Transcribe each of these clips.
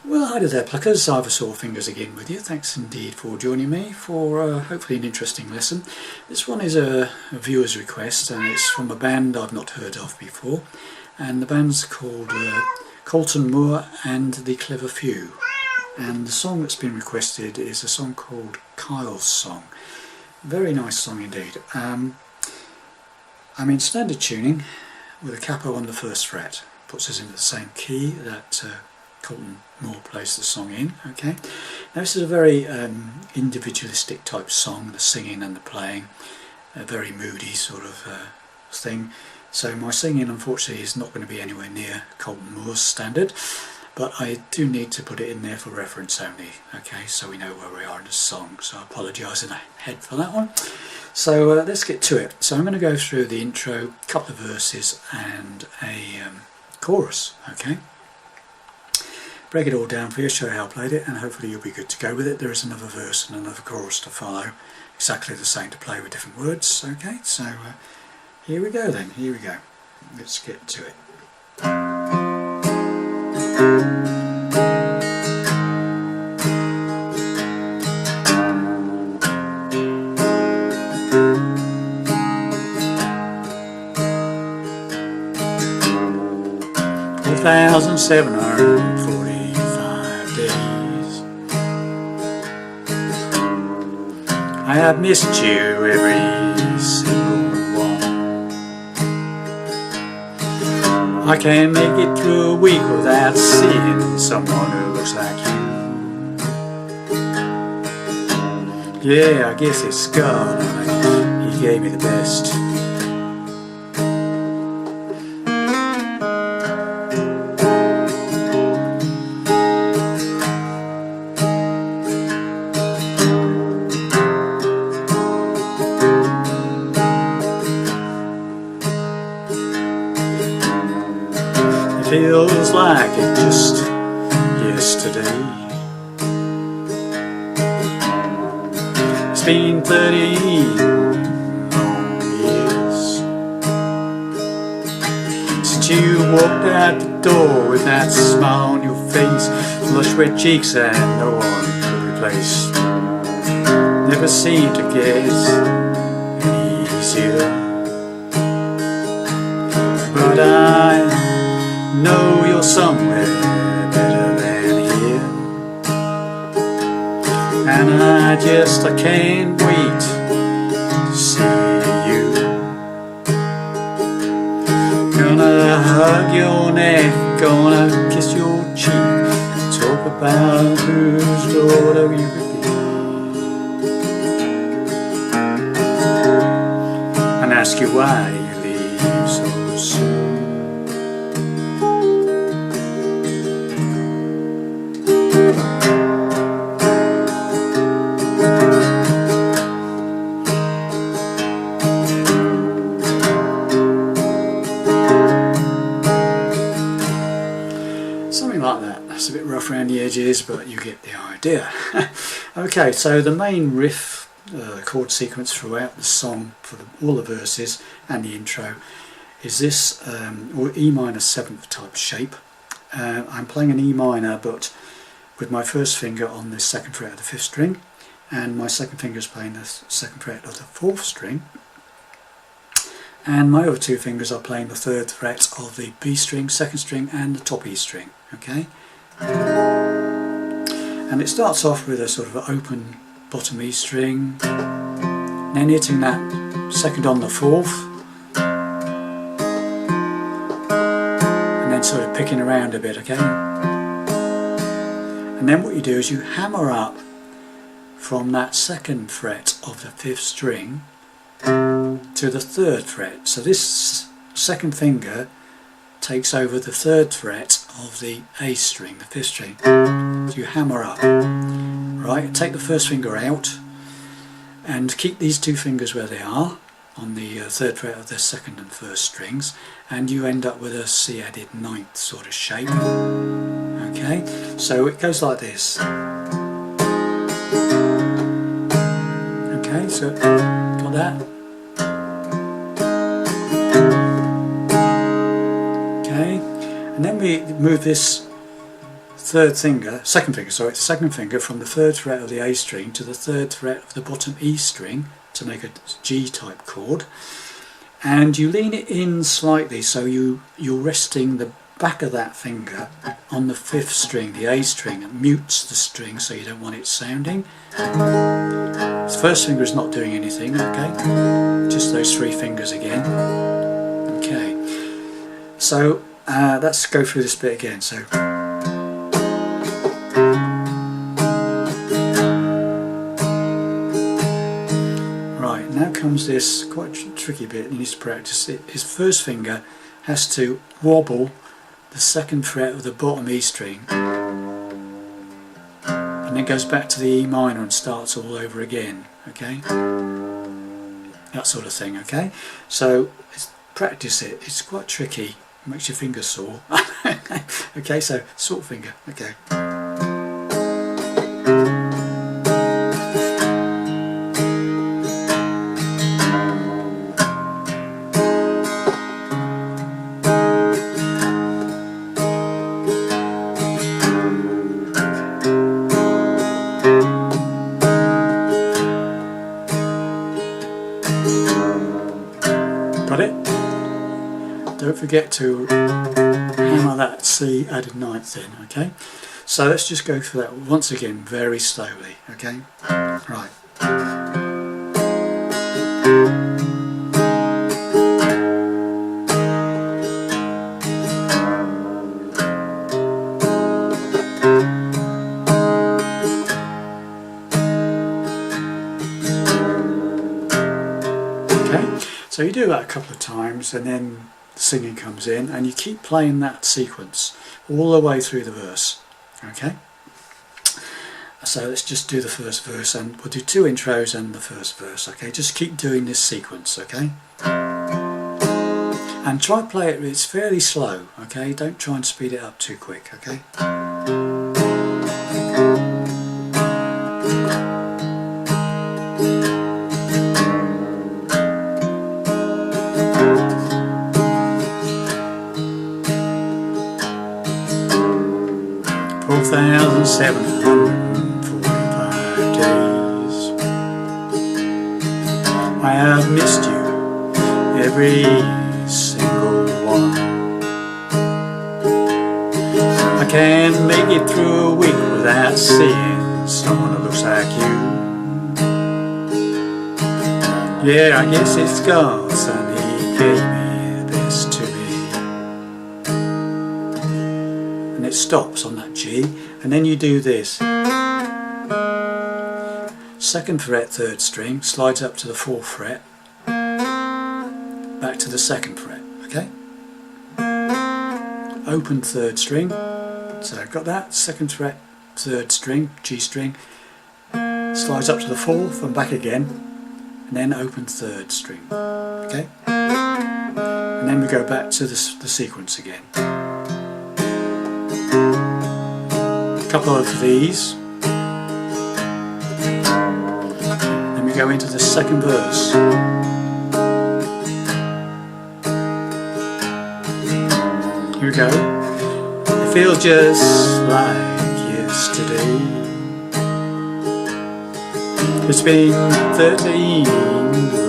Well, hi there pluckers, Ivor Fingers again with you. Thanks indeed for joining me for hopefully an interesting lesson. This one is a viewer's request and it's from a band I've not heard of before, and the band's called Kolton and the Clever Few, and the song that's been requested is a song called Kyle's Song. Very nice song indeed. I'm in standard tuning with a capo on the first fret, puts us into the same key that Kolton plays the song in. Okay, now this is a very individualistic type song, the singing and the playing, a very moody sort of thing. So my singing unfortunately is not going to be anywhere near Kolton Moore's standard, but I do need to put it in there for reference only, okay, so we know where we are in the song, so I apologise in ahead for that one. So let's get to it. So I'm going to go through the intro, a couple of verses and a chorus, okay. Break it all down for you, show you how I played it, and hopefully you'll be good to go with it. There is another verse and another chorus to follow, exactly the same to play with different words, okay. So here we go then, here we go. Let's get to it. 1,745 days I have missed you, every single one. I can't make it through a week without seeing someone who looks like you. Yeah, I guess it's God, honey. He gave me the best. Feels like it just yesterday. It's been 30 long years since you walked out the door with that smile on your face, flushed red cheeks and no one could replace. Never seemed to get any easier, but I know you're somewhere better than here, and I can't wait to see you. Gonna hug your neck, gonna kiss your cheek, talk about whose daughter you could be, and ask you why you leave so soon. Something like that. That's a bit rough around the edges, but you get the idea. Okay, so the main riff, chord sequence throughout the song for all the verses and the intro is this or E minor 7th type shape. I'm playing an E minor, but with my first finger on the 2nd fret of the 5th string, and my second finger is playing the 2nd fret of the 4th string, and my other two fingers are playing the 3rd fret of the B string, 2nd string and the top E string, okay? And it starts off with a sort of an open bottom E string, then hitting that 2nd on the 4th, and then sort of picking around a bit, okay? And then what you do is you hammer up from that 2nd fret of the 5th string to the 3rd fret. So this 2nd finger takes over the 3rd fret of the A string, the 5th string. So you hammer up, right? Take the first finger out and keep these two fingers where they are on the 3rd fret of the 2nd and 1st strings, and you end up with a C added 9th sort of shape. Okay, so it goes like this. Okay, so got that? Okay, and then we move this second finger from the 3rd fret of the A string to the 3rd fret of the bottom E string to make a G type chord, and you lean it in slightly, so you're resting the back of that finger on the 5th string, the A string. It mutes the string, so you don't want it sounding. The first finger is not doing anything, okay? Just those 3 fingers again. Okay, so let's go through this bit again. So right, now comes this quite tricky bit. You need to practice it. His first finger has to wobble the 2nd fret of the bottom E string, and then goes back to the E minor and starts all over again, okay? That sort of thing, okay? So practice it. It's quite tricky. It makes your fingers sore. Okay, so sort finger, okay. Got it? Don't forget to hammer that C added 9th in, okay? So let's just go through that once again very slowly, okay? Right. So you do that a couple of times, and then the singing comes in, and you keep playing that sequence all the way through the verse, okay? So let's just do the first verse, and we'll do 2 intros and the first verse, okay? Just keep doing this sequence, okay? And try to play it, it's fairly slow, okay? Don't try and speed it up too quick, okay? 4,745 days I have missed you, every single one. I can't make it through a week without seeing someone who looks like you. Yeah, I guess it's God's and He gave me the best to me. And it stops on that G, and then you do this. 2nd fret, 3rd string, slides up to the 4th fret, back to the 2nd fret, okay? Open 3rd string, so I've got that, 2nd fret, 3rd string, G string, slides up to the 4th and back again, and then open 3rd string, okay? And then we go back to the sequence again. A couple of these, then we go into the 2nd verse. Here we go. It feels just like yesterday. It's been 13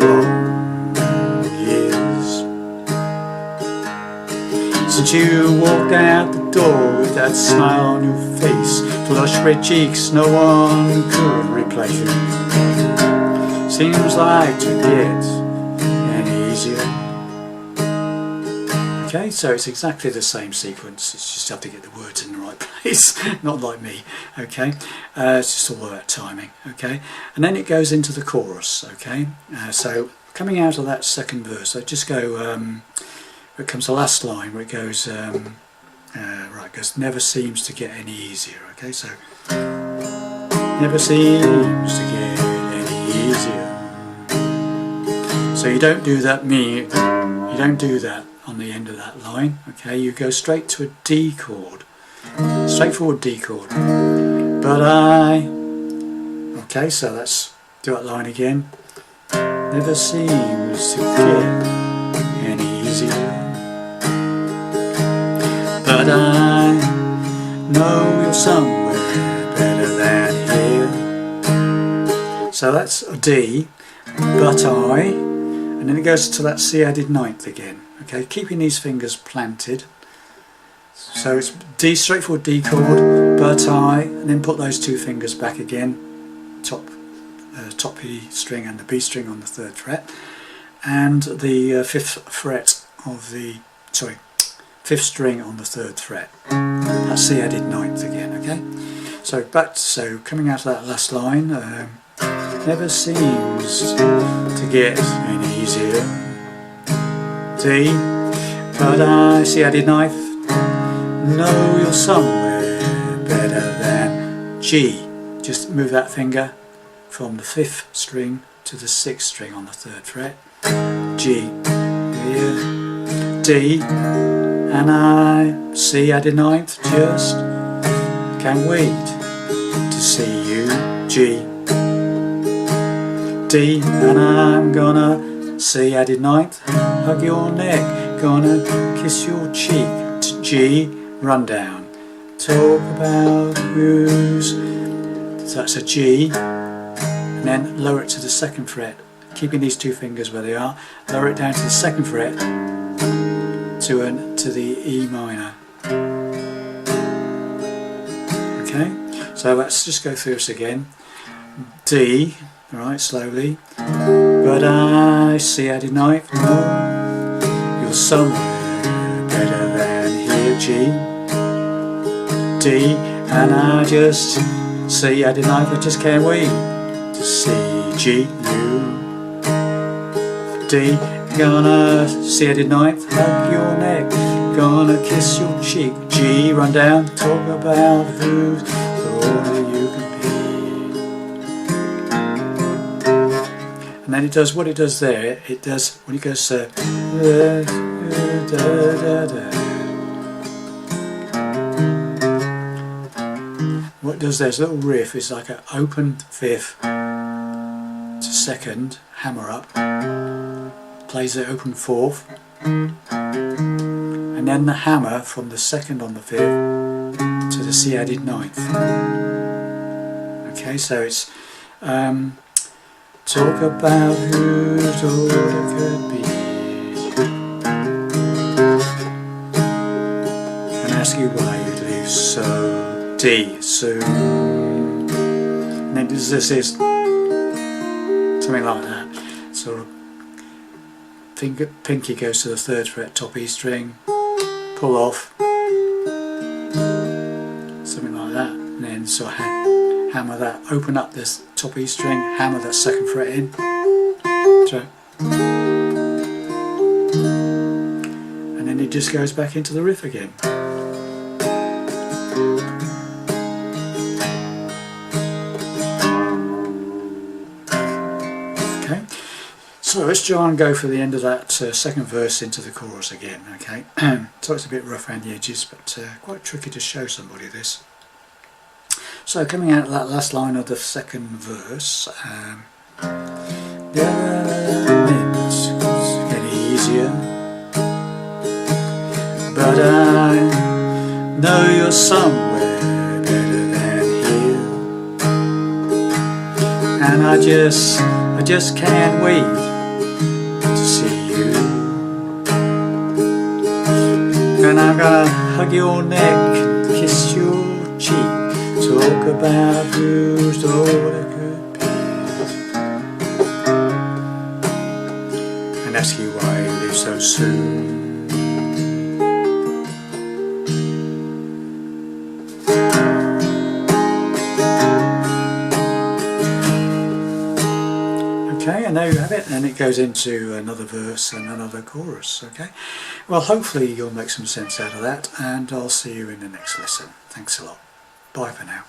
long years since you walked out the door with that smile on your face, flush red cheeks no one could replace you. Seems like to get any easier. Okay, so it's exactly the same sequence, it's just have to get the words in the right place, not like me, okay? It's just all about timing, okay? And then it goes into the chorus, okay? So coming out of that 2nd verse, I just go, it comes the last line where it goes, right, it goes, never seems to get any easier, okay? So, never seems to get any easier. So you don't do that, you don't do that on the end of that line, okay? You go straight to a D chord, straightforward D chord. But okay, so let's do that line again. Never seems to get any easier. But know you're somewhere better than here. So that's a D, but I, and then it goes to that C added ninth again. Okay, keeping these fingers planted. So it's D, straightforward D chord, but I, and then put those two fingers back again, top E string and the B string on the 3rd fret, and the 5th fret of the, sorry, 5th string on the 3rd fret. That's C added ninth again. Okay, so coming out of that last line, never seems to get any easier. D, but I, C added ninth, know you're somewhere better than G. Just move that finger from the 5th string to the 6th string on the 3rd fret. G, here, D, and I, C added ninth, just can't wait to see you. G, D, and I'm gonna C added ninth, hug your neck, gonna kiss your cheek. G, run down, talk about who's, so that's a G, and then lower it to the 2nd fret, keeping these two fingers where they are, lower it down to the 2nd fret to the E minor. Okay, so let's just go through this again. D, right, slowly, but I, C added ninth, no, you're somewhere better than here. G, D, and I just, C added ninth, I just can't wait to see G, you. D, gonna C added ninth, hug your neck, gonna kiss your cheek. G, run down, talk about who's older you can be. And then it does what it does there. It does when it goes what it does there's a little riff. It's like an open 5th to 2nd, hammer up, plays the open 4th, and then the hammer from the 2nd on the 5th to the C added ninth. Okay, so it's talk about who's all it could be, and ask you why you leave so D soon. And then this is something like that. Sort of pinky goes to the 3rd fret, top E string, pull off, something like that, and then sort of hammer that, open up this top E string, hammer that 2nd fret in, so, and then it just goes back into the riff again. Okay, so let's try and go for the end of that 2nd verse into the chorus again. Okay, so it's a bit rough around the edges, but quite tricky to show somebody this. So coming out of that last line of the 2nd verse, it's getting easier, but I know you're somewhere better than here, and I just can't wait to see you, and I'm gonna hug your neck, kiss your cheek, talk about who's all it could be, and ask you why you leave so soon. Okay, and there you have it, and it goes into another verse and another chorus. Okay, well, hopefully you'll make some sense out of that, and I'll see you in the next lesson. Thanks a lot. Bye for now.